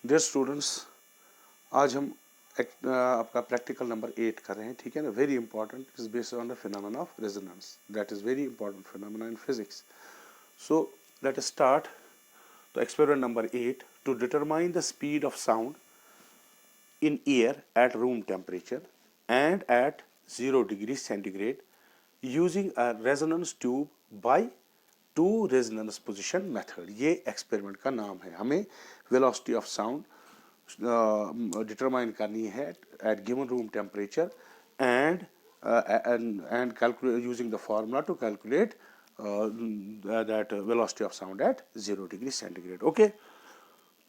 Dear students, आज हम आपका प्रैक्टिकल नंबर 8 कर रहे हैं, ठीक है ना। Very important, is based on the phenomena of resonance, that is very important phenomena in physics. So let us start. तो experiment number 8, to determine the speed of sound in air at room temperature and at 0 degrees centigrade using a resonance tube by two resonance position method. ये experiment का नाम है. हमें velocity of sound determine करनी है at given room temperature and calculate using the formula to calculate that velocity of sound at 0 degrees centigrade. Okay.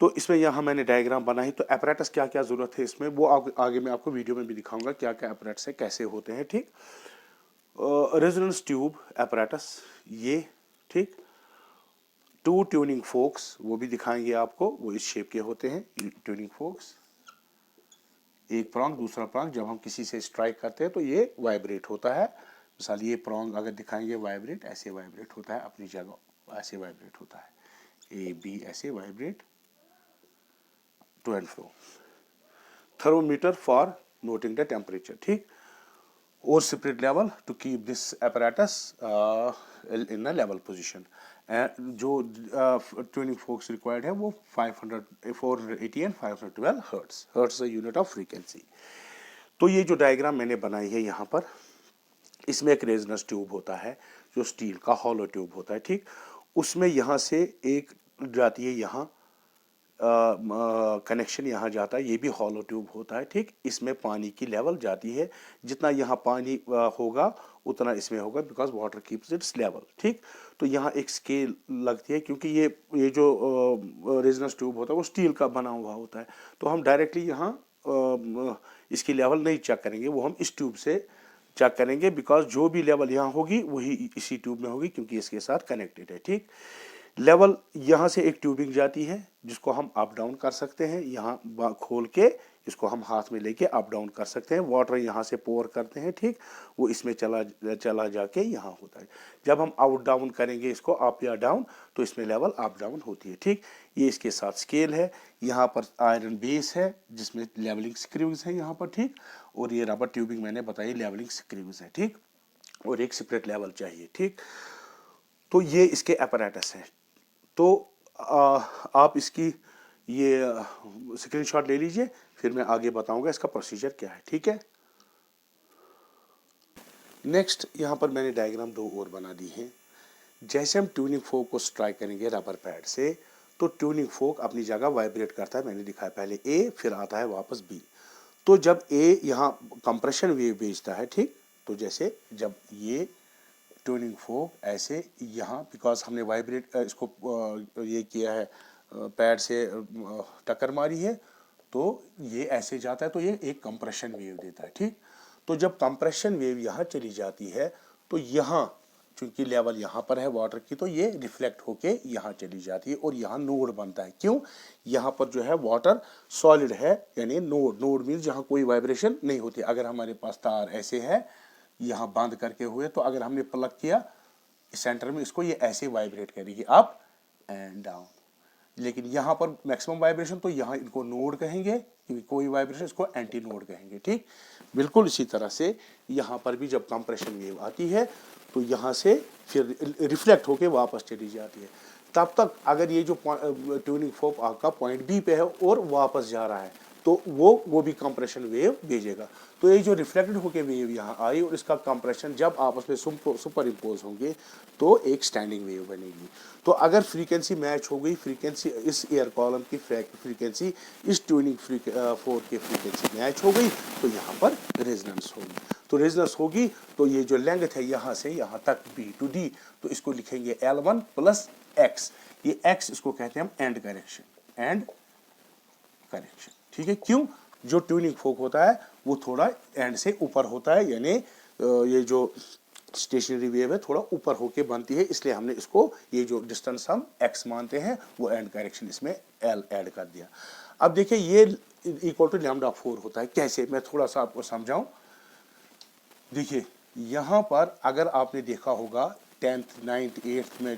तो इसमें यहाँ मैंने डायग्राम बनाई. तो अपैरेटस क्या क्या ज़रूरत है इसमें, वो आगे मैं आपको वीडियो में भी दिखाऊंगा क्या क्या अपैरेटस है, कैसे होते हैं. ठीक. रेजोनेंस ट्यूब अपैरेटस ये, ठीक. टू ट्यूनिंग फोक्स वो भी दिखाएंगे आपको, वो इस शेप के होते हैं ट्यूनिंग फोक्स. एक प्रॉन्ग दूसरा प्रॉन्ग, जब हम किसी से स्ट्राइक करते हैं तो ये वाइब्रेट होता है. मिसाल ये प्रॉन्ग अगर दिखाएंगे वाइब्रेट, ऐसे वाइब्रेट होता है अपनी जगह, ऐसे वाइब्रेट होता है. ए बी ऐसे vibrate to and fro. Thermometer for noting the temperature. ठीक. और spirit level to keep this apparatus in a level position. जो ट्यूनिंग फोक्स रिक्वायर्ड है वो 480 and 512 hertz. Hertz unit of frequency. तो ये जो डायग्राम मैंने बनाई है यहाँ पर, इसमें एक रेजोनेंस ट्यूब होता है जो स्टील का हॉलो ट्यूब होता है. ठीक. उसमें यहाँ से एक जाती है, यहाँ कनेक्शन यहाँ जाता है, ये भी हॉलो ट्यूब होता है. ठीक. इसमें पानी की लेवल जाती है, जितना यहाँ पानी होगा उतना इसमें होगा, because water keeps it's level. ठीक. तो यहाँ एक स्केल लगती है, क्योंकि ये जो रेजोनेंस ट्यूब होता है वो स्टील का बना हुआ होता है. तो हम डायरेक्टली यहाँ इसकी लेवल नहीं चेक करेंगे, वो हम इस ट्यूब से चेक करेंगे, बिकॉज जो भी लेवल यहाँ होगी वही इसी ट्यूब में होगी, क्योंकि इसके साथ कनेक्टेड है. ठीक. लेवल यहाँ से एक ट्यूबिंग जाती है जिसको हम अप डाउन कर सकते हैं. यहाँ खोल के इसको हम हाथ में लेके अप डाउन कर सकते हैं. वाटर यहाँ से पोर करते हैं. ठीक. वो इसमें चला जाके यहाँ होता है. जब हम आउट डाउन करेंगे इसको अप या डाउन, तो इसमें लेवल अप डाउन होती है. ठीक. ये इसके साथ स्केल है. यहाँ पर आयरन बेस है जिसमें लेवलिंग स्क्रूज है यहाँ पर. ठीक. और ये रबर ट्यूबिंग मैंने बताई, लेवलिंग स्क्रूज है. ठीक. और एक स्पिरिट लेवल चाहिए. ठीक. तो ये इसके अपैरेटस है. तो आप इसकी ये स्क्रीनशॉट ले लीजिए, फिर मैं आगे बताऊंगा इसका प्रोसीजर क्या है. ठीक है. नेक्स्ट यहाँ पर मैंने डायग्राम दो और बना दी है. जैसे हम ट्यूनिंग फोक को स्ट्राइक करेंगे रबर पैड से, तो ट्यूनिंग फोक अपनी जगह वाइब्रेट करता है. मैंने दिखाया पहले ए, फिर आता है वापस बी. तो जब ए यहाँ कंप्रेशन वेव भेजता है, ठीक, तो जैसे जब ये ट्यूनिंग फोक ऐसे यहाँ, बिकॉज हमने वाइब्रेट इसको ये किया है, पैड से टक्कर मारी है, तो ये ऐसे जाता है, तो ये एक कंप्रेशन वेव देता है. ठीक. तो जब कंप्रेशन वेव यहाँ चली जाती है, तो यहाँ चूंकि लेवल यहाँ पर है वाटर की, तो ये रिफ्लेक्ट होके यहाँ चली जाती है और यहाँ नोड बनता है. क्यों? यहाँ पर जो है वाटर सॉलिड है, यानी नोड मीन्स जहाँ कोई वाइब्रेशन नहीं होती. अगर हमारे पास तार ऐसे है यहाँ बंद करके हुए, तो अगर हमने प्लग किया इस सेंटर में, इसको ये ऐसे वाइब्रेट करेगी अप एंड डाउन. लेकिन यहाँ पर मैक्सिमम वाइब्रेशन, तो यहाँ इनको नोड कहेंगे, क्योंकि कोई वाइब्रेशन इसको एंटी नोड कहेंगे. ठीक. बिल्कुल इसी तरह से यहाँ पर भी जब कंप्रेशन वेव आती है, तो यहाँ से फिर रिफ्लेक्ट होके वापस चली जाती है. तब तक अगर ये जो ट्यूनिंग फोक आपका पॉइंट बी पे है और वापस जा रहा है, तो वो भी कंप्रेशन वेव भेजेगा. तो ये जो रिफ्लेक्टेड होके वेव यहाँ आई और इसका कंप्रेशन जब आपस में सुपर इम्पोज होंगे, तो एक स्टैंडिंग वेव बनेगी. तो अगर फ्रीक्वेंसी मैच हो गई, फ्रीक्वेंसी इस एयर कॉलम की फ्रीक्वेंसी इस ट्यूनिंग फोक की फ्रीक्वेंसी मैच हो गई, तो यहाँ पर रेजोनेंस होगी. तो रेजोनेंस होगी, तो ये जो लेंथ है यहाँ से यहाँ तक बी टू डी, तो इसको लिखेंगे L1 प्लस एक्स. ये एक्स इसको कहते हैं हम एंड करेक्शन. ठीक है. क्यों? जो ट्यूनिंग फोक होता है वो थोड़ा एंड से ऊपर होता है, यानी ये जो स्टेशनरी वेव है थोड़ा ऊपर होके बनती है, इसलिए हमने इसको ये जो डिस्टेंस हम x मानते हैं वो एंड करेक्शन इसमें l ऐड कर दिया. अब देखिए ये इक्वल टू λ4 होता है. कैसे, मैं थोड़ा सा आपको समझाऊं. देखिए यहाँ पर अगर आपने देखा होगा 10th 9th 8th में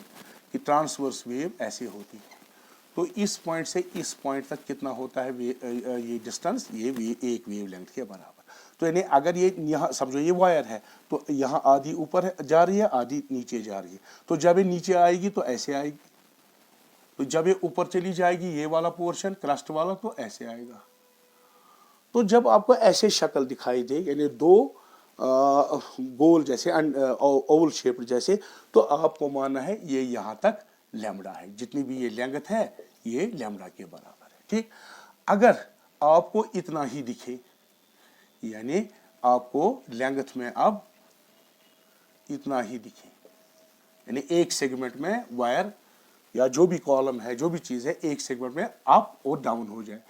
कि ट्रांसवर्स वेव ऐसे होती है, तो इस पॉइंट से इस पॉइंट तक कितना होता है ये डिस्टेंस, ये एक वेवलेंथ के बराबर। तो यानी अगर ये यहाँ समझो ये वायर है, तो यहाँ आधी ऊपर जा रही है, आधी नीचे जा रही है। तो जब ये नीचे आएगी तो ऐसे आएगी, तो जब ये ऊपर चली जाएगी ये वाला पोर्शन क्रस्ट वाला, तो ऐसे आएगा। तो जब आपको ऐसे शक्ल दिखाई दे, यानी दो गोल जैसे ओवल शेप जैसे, तो आपको मानना है ये यहाँ तक लैम्बडा है, जितनी भी ये लेंथ है ये लैम्बडा के बराबर है। ठीक, अगर आपको इतना ही दिखे, यानी आपको लेंथ में अब इतना ही दिखे, यानी एक सेगमेंट में वायर या जो भी कॉलम है, जो भी चीज है, एक सेगमेंट में अप और डाउन हो जाए,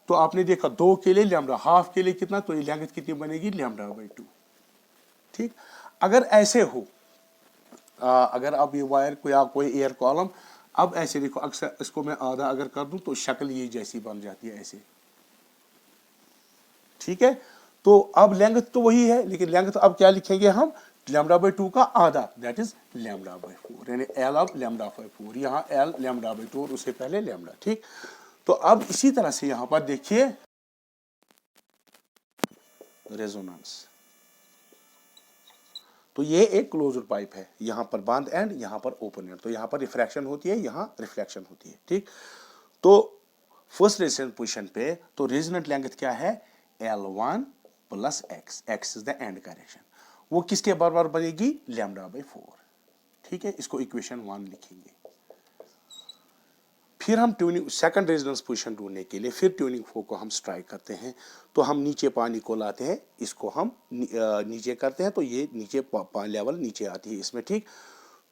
तो आपने देखा 2 के लिए लैम्बडा, हाफ के लिए कितना, तो ये लेंथ कितनी बनेगी, λ/2। ठीक, अगर ऐसे हो, अगर अब ये वायर कोई एयर कॉलम, अब ऐसे देखो, अक्सर इसको मैं आधा अगर कर दूं तो शक्ल ये जैसी बन जाती है ऐसे। ठीक है, तो अब लेंथ तो वही है, लेकिन लेंथ अब क्या लिखेंगे हम, λ/2 का आधा, दैट इज λ/4, यानी L अब λ/4, यहाँ L λ/2 और उससे पहले लैम्बडा। ठीक, तो अब इसी तरह से यहां पर देखिए रेजोनेंस, तो ये एक क्लोज्ड पाइप है, यहां पर बंद एंड, यहां पर ओपन एंड, तो यहां पर रिफ्रैक्शन होती है, यहां रिफ्लेक्शन होती है। ठीक, तो फर्स्ट रेजोनेंस पोजीशन पे तो रेजोनेंट लेंथ क्या है, L1 plus x, x is the end direction, वो किसके बराबर बनेगी, λ/4। ठीक है, इसको इक्वेशन 1 लिखेंगे। फिर हम ट्यूनिंग सेकंड रेजोनेंस पोजीशन ढूंढने के लिए फिर ट्यूनिंग फोक को हम स्ट्राइक करते हैं, तो हम नीचे पानी को लाते हैं, इसको हम नीचे करते हैं, तो ये नीचे लेवल नीचे आती है इसमें। ठीक,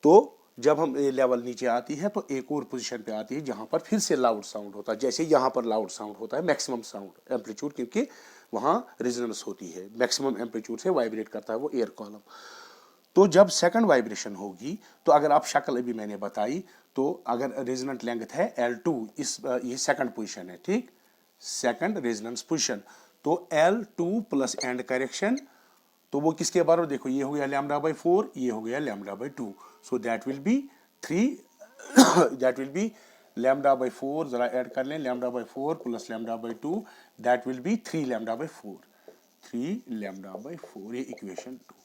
तो जब हम ये लेवल नीचे आती है तो एक और पोजीशन पे आती है जहां पर फिर से लाउड साउंड होता है, जैसे यहाँ पर लाउड साउंड होता है, मैक्सिमम साउंड एम्पलीट्यूड, क्योंकि वहाँ रेजोनेंस होती है, मैक्सिमम एम्पलीट्यूड से वाइब्रेट करता है वो एयर कॉलम। तो जब सेकंड वाइब्रेशन होगी, तो अगर आप शक्ल अभी मैंने बताई, तो अगर रेजोनेंट लेंथ है L2, ये सेकंड पोजीशन है। ठीक, सेकंड रेजोनेंस पोजीशन, तो L2 प्लस एंड करेक्शन, तो वो किसके बराबर, देखो ये हो गया λ/4, ये हो गया λ/2, so that will be 3 that will be λ/4, जरा ऐड कर लें, λ/4 प्लस λ/2, दैट विल बी 3 λ/4, 3 λ/4, ये इक्वेशन 2।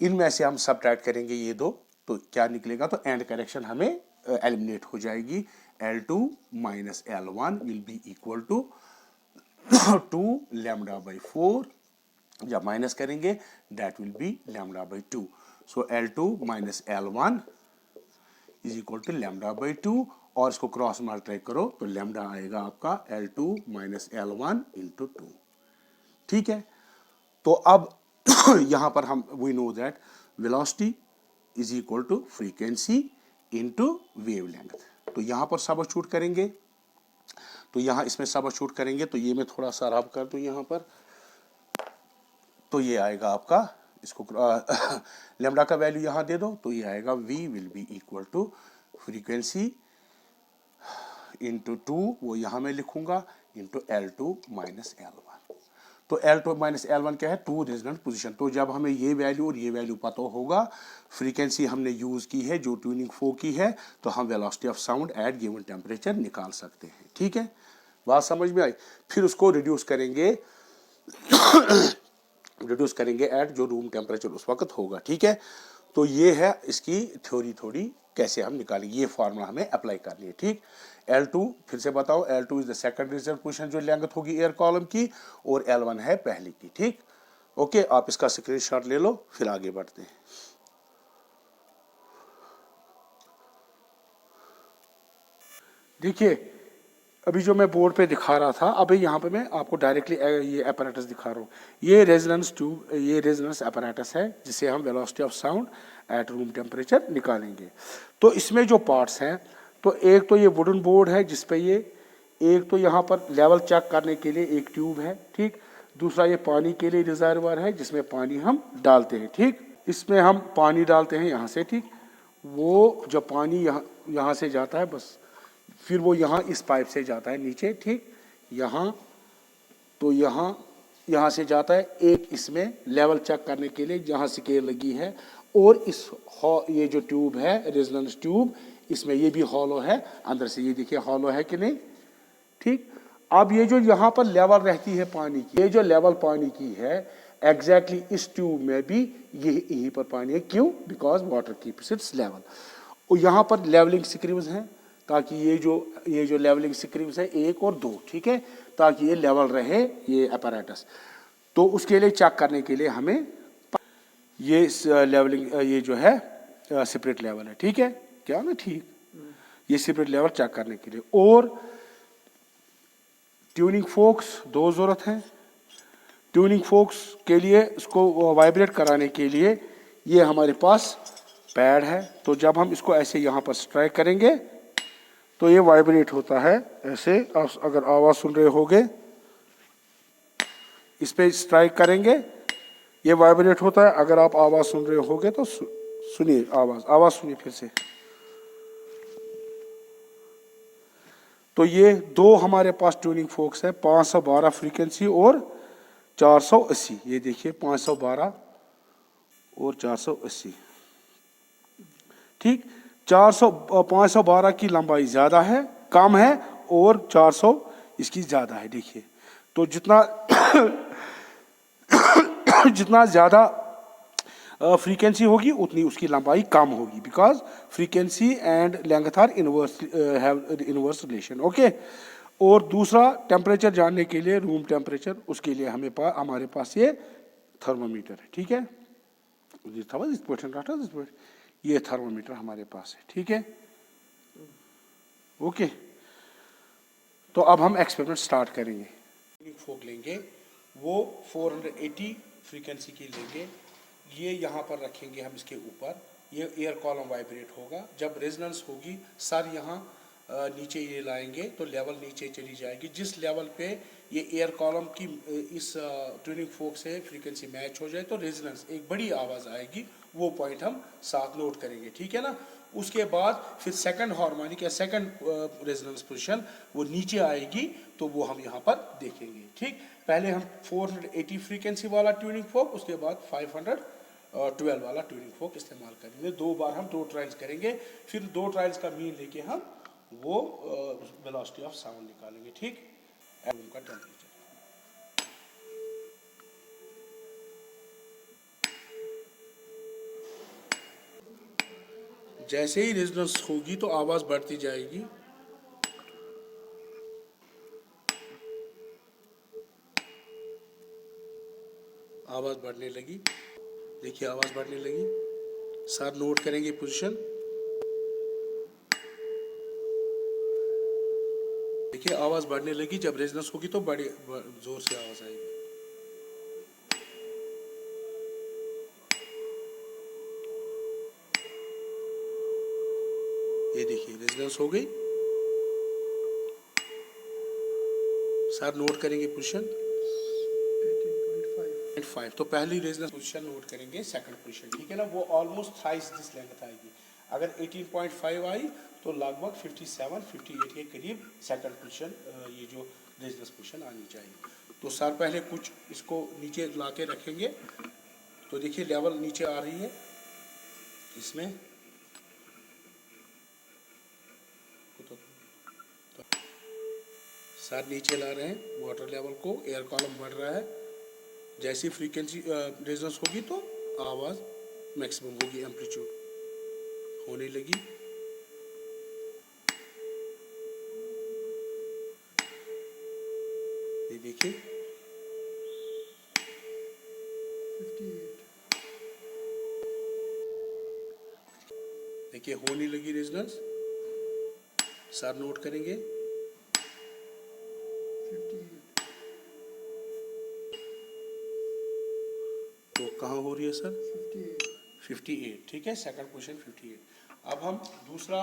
इनमें से हम सबट्रैक्ट करेंगे ये दो, तो क्या निकलेगा, तो एंड करेक्शन हमें एलिमिनेट हो जाएगी, L2 minus L1 will be equal to 2 λ/4, जब माइनस करेंगे that will be λ/2, so L2 minus L1 is equal to λ/2, और इसको क्रॉस मल्टीप्लाई करो तो लैम्बडा आएगा आपका L2 माइनस L1 इंटू 2। ठीक है, तो अब यहां पर हम we know that velocity is equal to frequency into wavelength, तो यहां पर सबस्टिट्यूट करेंगे, तो यहां इसमें सबस्टिट्यूट करेंगे, तो ये मैं थोड़ा सा रब कर दूं यहां पर, तो ये आएगा आपका, इसको लैम्बडा का वैल्यू यहां दे दो, तो ये आएगा V will be equal to frequency into 2, वो यहां मैं लिखूंगा, इंटू L2 माइनस L1, तो L2 माइनस L1 क्या है, 2 रेजोनेंट पोजीशन। तो जब हमें ये वैल्यू और ये वैल्यू पता होगा, फ्रीक्वेंसी हमने यूज की है जो ट्यूनिंग फोक की है, तो हम velocity of sound eight given temperature निकाल सकते हैं। ठीक है, बात समझ में आई। फिर उसको रिड्यूस करेंगे एट जो रूम टेम्परेचर उस वक्त होगा। ठीक है, तो ये है इसकी थ्योरी थोड़ी कैसे हम निकालेंगे, ये फार्मूला हमें अप्लाई करनी है। ठीक, L2 फिर से बताओ, L2 is the second resonance position जो लेंथ होगी एयर कॉलम की, और L1 है पहले की। ठीक, ओके, आप इसका स्क्रीनशॉट ले लो, फिर आगे बढ़ते हैं। देखिए अभी जो मैं बोर्ड पे दिखा रहा था, अभी यहाँ पे मैं आपको डायरेक्टली ये apparatus दिखा रहा हूँ। ये रेजोनेंस ट्यूब, ये रेजोनेंस apparatus है जिससे हम velocity of sound at room temperature निकालेंगे। तो इसमें जो पार्ट्स हैं, तो एक तो ये वुडन बोर्ड है जिसपे ये, एक तो यहाँ पर लेवल चेक करने के लिए एक ट्यूब है। ठीक, दूसरा ये पानी के लिए रिजर्वर है जिसमें पानी हम डालते हैं। ठीक, इसमें हम पानी डालते हैं यहाँ से। ठीक, वो जब पानी यहाँ से जाता है, बस फिर वो यहाँ इस पाइप से जाता है नीचे। ठीक, यहाँ तो यहाँ से जाता है, एक इसमें लेवल चेक करने के लिए जहाँ स्केल लगी है, और इस ये जो ट्यूब है रेजोनेंस ट्यूब, इसमें ये भी हॉलो है, अंदर से ये देखिए हॉलो है कि नहीं, ठीक। अब ये जो यहाँ पर लेवल रहती है पानी की, ये जो लेवल पानी की है एग्जैक्टली इस ट्यूब में भी यहीं पर पानी है। क्यों? Because water keeps it's level. और यहाँ पर लेवलिंग स्क्रीव्स हैं ताकि ये जो लेवलिंग स्क्रीव्स है 1 और 2, ठीक है, ताकि ये लेवल रहे ये अपैरेटस। तो उसके लिए चेक करने के लिए हमें ये लेवलिंग ये जो है स्पिरिट लेवल है, ठीक है, क्या ना, ठीक, ये स्पिरिट लेवल चेक करने के लिए। और ट्यूनिंग फोक्स 2 ज़रूरत हैं। ट्यूनिंग फोक्स के लिए इसको वाइब्रेट कराने के लिए ये हमारे पास पैड है। तो जब हम इसको ऐसे यहाँ पर स्ट्राइक करेंगे तो ये वाइब्रेट होता है ऐसे। आप अगर आवाज़ सुन रहे होगे, इस पे स्ट्राइक करेंगे ये वाइब्रेट होता है। अगर आप आवाज़ सुन रहे होगे तो सुनिए, आवाज़ सुनिए फिर से। तो ये 2 हमारे पास ट्यूनिंग फोक्स है, 512 फ्रीक्वेंसी और 480। ये देखिए 512 और 480, ठीक। 512 की लंबाई ज़्यादा है, कम है, और 400 इसकी ज़्यादा है। देखिए तो जितना जितना ज़्यादा फ्रीक्वेंसी होगी उतनी उसकी लंबाई कम होगी, because frequency and length are inverse relation, okay. और दूसरा टेम्परेचर जानने के लिए, रूम टेम्परेचर, उसके लिए हमारे पास ये थर्मोमीटर है, ठीक है। ये थर्मोमीटर हमारे पास है, ठीक है, ओके। तो अब हम एक्सपेरिमेंट स्टार्ट करेंगे। फोक लेंगे, वो 480 फ्रीक्वेंसी की लेंगे, ये यहाँ पर रखेंगे हम इसके ऊपर। ये एयर कॉलम वाइब्रेट होगा। जब रेजोनेंस होगी सर यहाँ नीचे ये लाएंगे तो लेवल नीचे चली जाएगी। जिस लेवल पे ये एयर कॉलम की इस ट्यूनिंग फोक से फ्रीक्वेंसी मैच हो जाए तो रेजोनेंस एक बड़ी आवाज़ आएगी, वो पॉइंट हम साथ नोट करेंगे, ठीक है ना। उसके बाद फिर सेकंड हार्मोनिक या सेकंड रेजोनेंस पोजीशन वो नीचे आएगी तो वो हम यहाँ पर देखेंगे, ठीक। पहले हम 480 फ्रीक्वेंसी वाला ट्यूनिंग फोक, उसके बाद 512 वाला ट्यूनिंग फोक इस्तेमाल करेंगे। 2 बार हम 2 ट्रायल्स करेंगे, फिर 2 ट्रायल्स का मीन लेके हम वो वेलोसिटी ऑफ साउंड निकालेंगे, ठीक। रूम का टेम्परेचर जैसे ही रेजोनेंस होगी तो आवाज़ बढ़ती जाएगी। आवाज़ बढ़ने लगी, देखिए आवाज़ बढ़ने लगी। सर नोट करेंगे पोजीशन, देखिए आवाज़ बढ़ने लगी। जब रेजोनेंस होगी तो बड़ी जोर से आवाज़ आएगी। ये देखिए रेजोनेंस हो गई। सर नोट करेंगे पोजीशन 18.5। तो पहली रेजोनेंस पोजीशन नोट करेंगे, सेकंड पोजीशन, ठीक है ना, वो ऑलमोस्ट थ्राइस दिस लेंथ आएगी। अगर 18.5 आई तो लगभग 57-58 के करीब सेकंड पोजीशन ये जो रेजोनेंस पोजीशन आनी चाहिए। तो सर पहले कुछ इसको नीचे ला के रखेंगे, तो देखिए लेवल नीचे आ रही है इसमें। सर नीचे ला रहे हैं वाटर लेवल को, एयर कॉलम बढ़ रहा है। जैसी फ्रीक्वेंसी रेजोनेंस होगी तो आवाज़ मैक्सिमम होगी, एम्पलीट्यूड होने लगी। ये देखिए 58, देखिए होने लगी रेजोनेंस। सर नोट करेंगे 58। तो कहाँ हो रही है सर? 58, ठीक है, सेकंड पोजीशन 58। अब हम दूसरा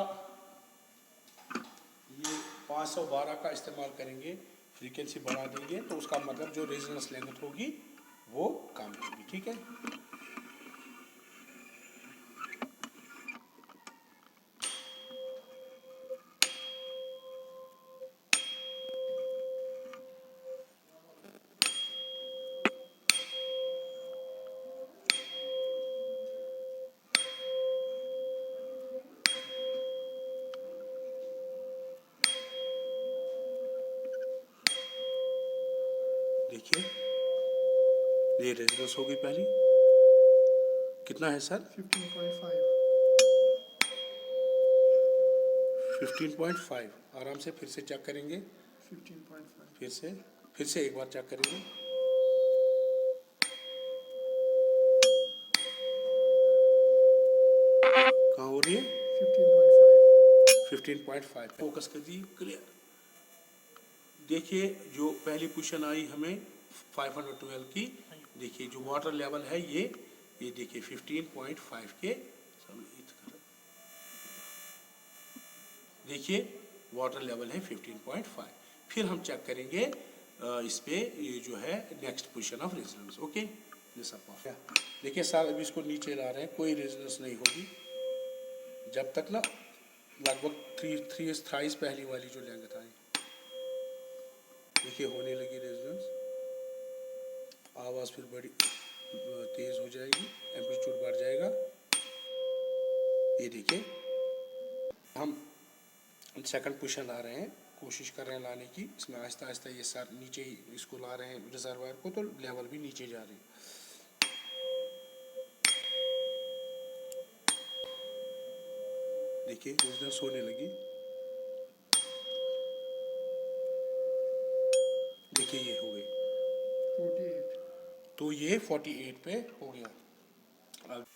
ये 512 का इस्तेमाल करेंगे, फ्रीक्वेंसी बढ़ा देंगे तो उसका मतलब जो रेजोनेंस लेंथ होगी वो कम होगी, ठीक है। देखिए ये रेजोनेंस हो गई पहली, कितना है सर? 15.5। 15.5। आराम से फिर से चेक करेंगे, 15.5। फिर से एक बार चेक करेंगे। कहाँ हो रही है? 15.5। 15.5। फोकस कर दी, क्लियर। देखिए जो पहली पोजीशन आई हमें 512 की, देखिए जो वाटर लेवल है ये देखिए 15.5 के, देखिए वाटर लेवल है 15.5। फिर हम चेक करेंगे इस पे ये जो है next position of resonance. Okay, देखिए सर अभी इसको नीचे ला रहे हैं, कोई रेजोनेंस नहीं होगी जब तक ना लगभग थ्री थ्राइस पहली वाली जो लेंथ आई। देखिए होने लगी रेजोनेंस, आवाज़ फिर बड़ी तेज़ हो जाएगी, एम्पलीट्यूड बढ़ जाएगा। ये देखिए हम सेकंड पोजीशन ला रहे हैं, कोशिश कर रहे हैं लाने की। इसमें आहिस्ता आहिस्ता ये सर नीचे ही इसको ला रहे हैं रिजर्वायर को, तो लेवल भी नीचे जा रही है। देखिए रेजोनेंस होने लगी, देखिए ये हो गई, 48। तो ये 48 पे हो गया।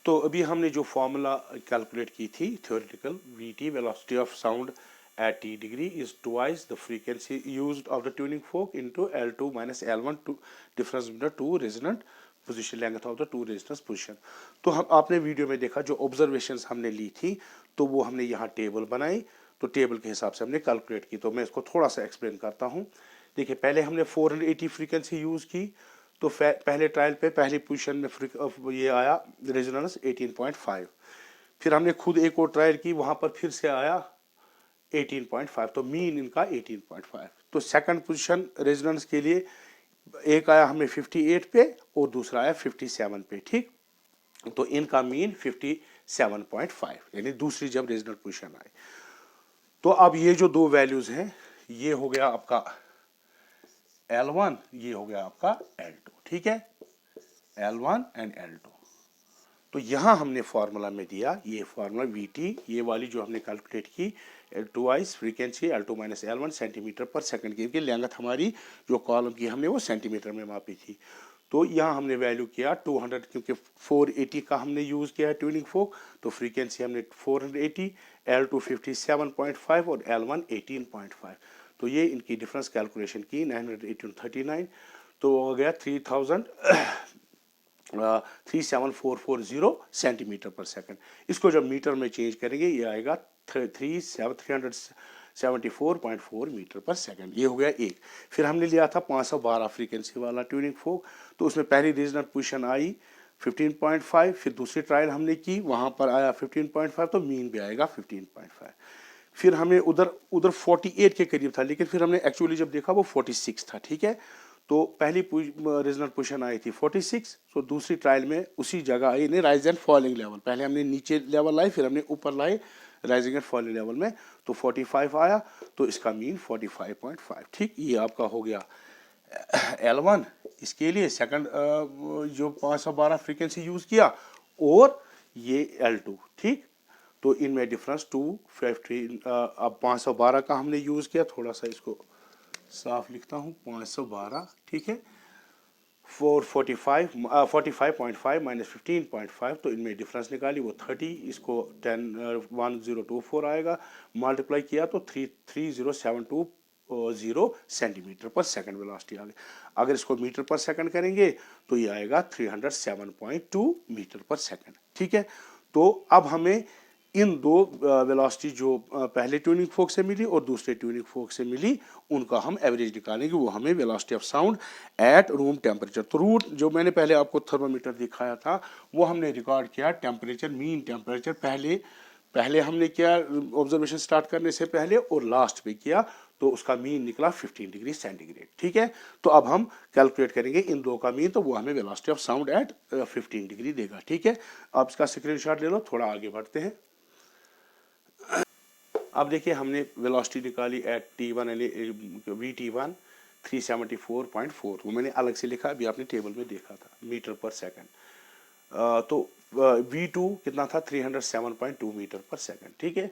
तो अभी हमने जो फॉर्मूला कैलकुलेट की थी theoretical, VT velocity of sound at t degree is twice the frequency used of the tuning fork into L2 minus L1 to difference between the two resonant position length of the two resonance position। तो हम आपने video में देखा जो observations हमने ली थी, तो वो हमने यहाँ टेबल बनाई, तो टेबल के हिसाब से हमने कैलकुलेट की। तो मैं इसको थोड़ा सा एक्सप्लेन करता हूँ। देखिए पहले हमने 480 फ्रीक्वेंसी यूज़ की, तो पहले ट्रायल पे पहली पोजीशन में ये आया रेजोनेंस 18.5। फिर हमने खुद एक और ट्रायल की, वहाँ पर फिर से आया 18.5, तो मीन इनका 18.5। तो सेकंड पोजीशन रेजोनेंस के लिए एक आया हमें 58 पे और दूसरा आया 57 पे, ठीक। तो इनका मीन 57.5, यानी दूसरी जब रेजोनेंट पोजीशन आई। तो अब ये जो दो वैल्यूज हैं, ये हो गया आपका L1, ये हो गया आपका L2, ठीक है, L1 एंड L2। तो यहाँ हमने फार्मूला में दिया ये फार्मूला VT, ये वाली जो हमने कैलकुलेट की twice frequency L2 minus L1 centimetre पर सेकंड की लेंथ हमारी जो कॉलम की हमने वो सेंटीमीटर में मापी थी। तो यहाँ हमने वैल्यू किया 200, क्योंकि 480 का हमने यूज़ किया है ट्यूनिंग फोक, तो फ्रीक्वेंसी हमने 480, L2 57.5 और L1 18.5। तो ये इनकी डिफरेंस कैलकुलेशन की 91839, तो हो गया 37440 सेंटीमीटर पर सेकंड। इसको जब मीटर में चेंज करेंगे ये आएगा 374.4 मीटर पर सेकंड। ये हो गया एक। फिर हमने लिया था 512 फ्रीक्वेंसी वाला ट्यूनिंग फोक, तो उसमें पहली रीजनल पोजीशन आई 15.5, फिर दूसरी ट्रायल हमने की, वहाँ पर आया 15.5, तो मीन भी आएगा 15.5। फिर हमें उधर 48 के करीब था, लेकिन फिर हमने एक्चुअली जब देखा वो 46 था, ठीक है। तो पहली रीजनल पोजीशन आई थी 46, तो दूसरी ट्रायल में उसी जगह आई नहीं, राइज एंड फॉलिंग लेवल। पहले हमने नीचे लेवल लाई, फिर हमने ऊपर लाए राइजिंग एंड फॉलिंग लेवल में, तो 45 आया, तो इसका मीन 45.5, ठीक। ये आपका हो गया L1 इसके लिए सेकंड जो 512 फ्रीक्वेंसी यूज़ किया, और ये L2, ठीक। तो इनमें डिफरेंस 215, अब 512 का हमने यूज़ किया, थोड़ा सा इसको साफ लिखता हूँ, 512, ठीक है। 45.5 माइनस 15.5, तो इनमें डिफरेंस निकाली वो 30, इसको 1024 आएगा, मल्टीप्लाई किया तो 33720 सेंटीमीटर पर सेकंड वेलोसिटी आ गई। अगर इसको मीटर पर सेकंड करेंगे तो ये आएगा 307.2 मीटर पर सेकंड, ठीक है। तो अब हमें इन दो वेलोसिटी जो पहले ट्यूनिंग फोक से मिली और दूसरे ट्यूनिंग फोक से मिली, उनका हम एवरेज निकालेंगे। वो हमें velocity of sound at room temperature, तो रूट जो मैंने पहले आपको थर्मामीटर दिखाया था वो हमने रिकॉर्ड किया टेम्परेचर, मीन टेम्परेचर पहले हमने किया ऑब्जर्वेशन स्टार्ट करने से पहले, और लास्ट में किया, तो उसका मीन निकला 15 डिग्री सेंटीग्रेड, ठीक है। तो अब हम कैलकुलेट करेंगे इन दो का मीन, तो वो हमें velocity of sound eight 15 degree देगा, ठीक है। आप इसका स्क्रीनशॉट ले लो, थोड़ा आगे बढ़ते हैं। अब देखिए हमने वेलोसिटी निकाली एट T1 यानी VT1, 374.4, वो मैंने अलग से लिखा, अभी आपने टेबल में देखा था, मीटर पर सेकंड। तो V2 कितना था, 307.2 मीटर पर सेकंड। ठीक है,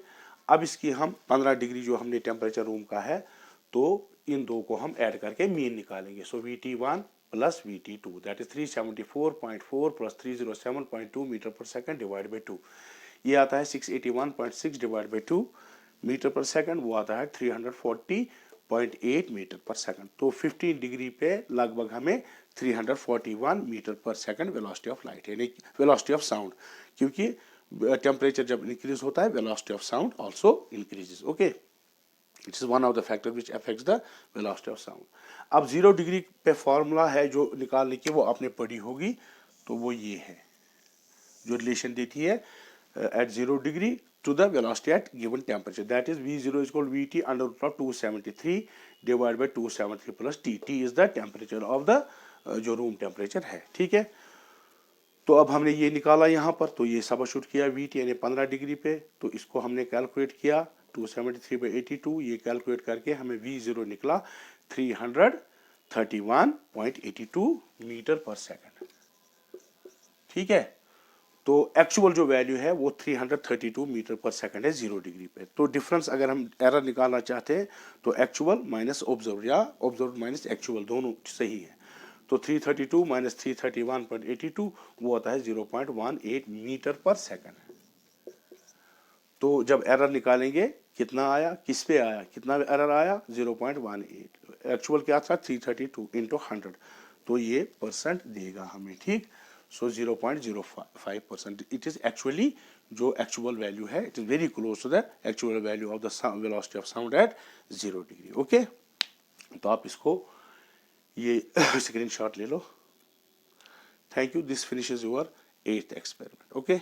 अब इसकी हम 15 डिग्री जो हमने टेम्परेचर रूम का है, तो इन दो को हम ऐड करके मीन निकालेंगे। So VT1 plus VT2 that is 374.4 plus 307.2 metre per second divide by 2, ये आता है 681.6 divide by 2 metre per second, वो आता है 340.8 मीटर पर सेकंड। तो 15 डिग्री पे लगभग हमें 341 metre per second velocity of light, यानी वेलोसिटी ऑफ साउंड, क्योंकि टेम्परेचर जब इंक्रीज होता है velocity of sound also increases. Okay, it is one of the factor which affects the velocity of sound. अब 0 डिग्री पे फॉर्मूला है जो निकालने की, वो आपने पढ़ी होगी, तो वो ये है जो रिलेशन देती है at 0 degree to the velocity at given temperature, that is V0 is equal VT under root of 273 divided by 273 plus T. T is the temperature of the जो रूम टेम्परेचर है। ठीक है, तो अब हमने ये निकाला यहाँ पर, तो ये सबस्टिट्यूट किया VT यानी 15 डिग्री पे, तो इसको हमने कैलकुलेट किया 273/82, ये कैलकुलेट करके हमें V0 निकला 331.82 मीटर पर सेकंड। ठीक है, तो एक्चुअल जो वैल्यू है वो 332 मीटर पर सेकंड है 0 डिग्री पे। तो डिफरेंस अगर हम एरर निकालना चाहते हैं तो एक्चुअल माइनस ऑब्जर्व या ऑब्जर्व माइनस एक्चुअल दोनों सही है। तो 332 माइनस 331.82 वो आता है 0.18 मीटर पर सेकंड। तो जब एरर निकालेंगे कितना आया, किस पे आया, कितना एरर आया, 0.18। एक्चुअल क्या था 332 इंटू 100, तो ये परसेंट देगा हमें। ठीक, so 0.05%, it is actually जो actual value है, it is very close to the actual value of the velocity of sound at 0 degree. okay, तो आप इसको ये स्क्रीनशॉट ले लो। Thank you, this finishes your 8th experiment. okay.